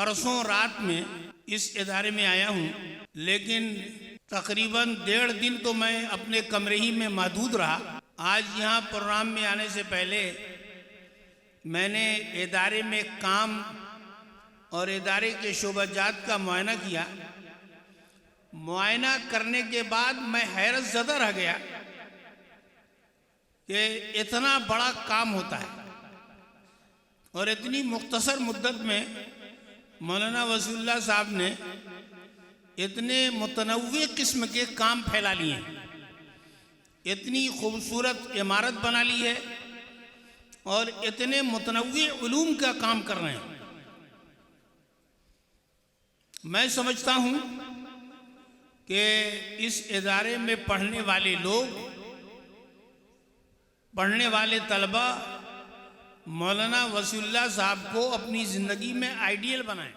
परसों रात में इस इदारे में आया हूँ, लेकिन तकरीबन 1.5 दिन तो मैं अपने कमरे ही में महदूद रहा। आज यहाँ प्रोग्राम में आने से पहले मैंने इदारे में काम और इदारे के शोबाजात का मुआयना किया। मुआयना करने के बाद मैं हैरत ज़दा रह गया कि इतना बड़ा काम होता है और इतनी मुख्तसर मुद्दत में मौलाना वसीउल्लाह साहब ने इतने मुतनव्वे किस्म के काम फैला लिए हैं। इतनी खूबसूरत इमारत बना ली है और इतने मुतनव्वे उलूम का काम कर रहे हैं। मैं समझता हूँ कि इस इदारे में पढ़ने वाले लोग, पढ़ने वाले तलबा मौलाना वसीउल्लाह साहब को अपनी ज़िंदगी में आइडियल बनाएं।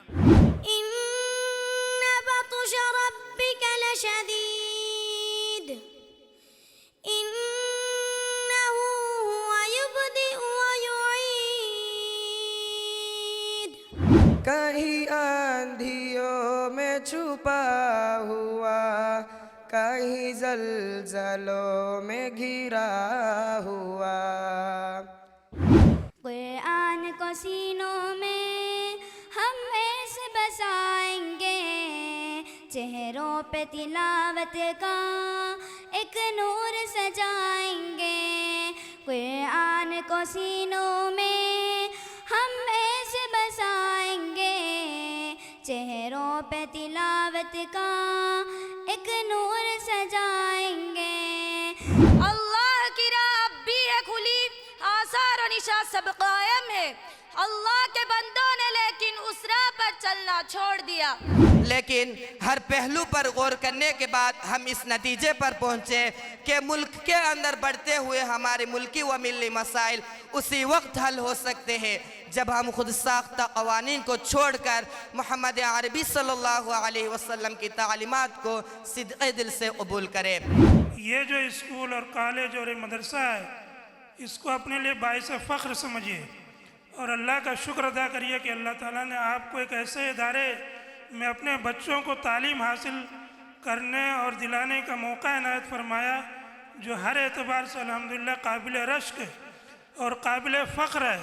इन्न बतश रब्बिक लशदीद इन्नहु हुवा युब्दिउ व युईद। कहीं आंधियों में छुपा हुआ, कहीं ज़लज़लों में घिरा हुआ। कुरान को सीनों में हम ऐसे बसाएंगे, चेहरों पे तिलावत का एक नूर सजाएंगे। कुरान को सीनों में हम ऐसे बसाएंगे, चेहरों पे तिलावत का एक नूर सजाएंगे। अल्लाह की राह अब भी है खुली, आसार और निशा सब कायम है। अल्लाह के बंदों ने लेकिन उस राह पर चलना छोड़ दिया। लेकिन हर पहलू पर गौर करने के बाद हम इस नतीजे पर पहुँचे कि मुल्क के अंदर बढ़ते हुए हमारे मुल्की व मिली मसाइल उसी वक्त हल हो सकते हैं जब हम खुद साख्ता कवानीन को छोड़कर मोहम्मद अरबी सल्लल्लाहु अलैहि वसल्लम की तालीमात को सिद्क़े दिल से कबूल करें। ये जो स्कूल और कॉलेज और मदरसा है, इसको अपने लिए बाइस फ़ख्र समझिए और अल्लाह का शुक्र अदा करिए कि अल्लाह ताला ने आपको एक ऐसे इदारे में अपने बच्चों को तालीम हासिल करने और दिलाने का मौका इनायत फरमाया, जो हर एतबार से अल्हम्दुलिल्लाह काबिल रश्क और काबिल फ़ख्र है।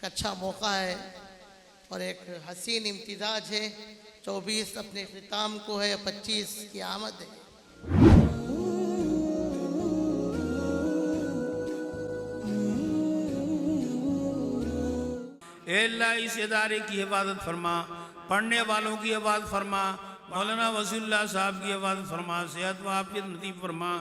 अच्छा मौका है और एक हसीन इम्तिजाज है। 24 अपने ख़िताम को है, 25 की आमद है। ए अल्लाह इस इदारे की हिफाजत फरमा, पढ़ने वालों की हिफाजत फरमा, मौलाना वसीउल्लाह साहब की हिफाजत फरमा, सेहत व आफियत नसीब फरमा।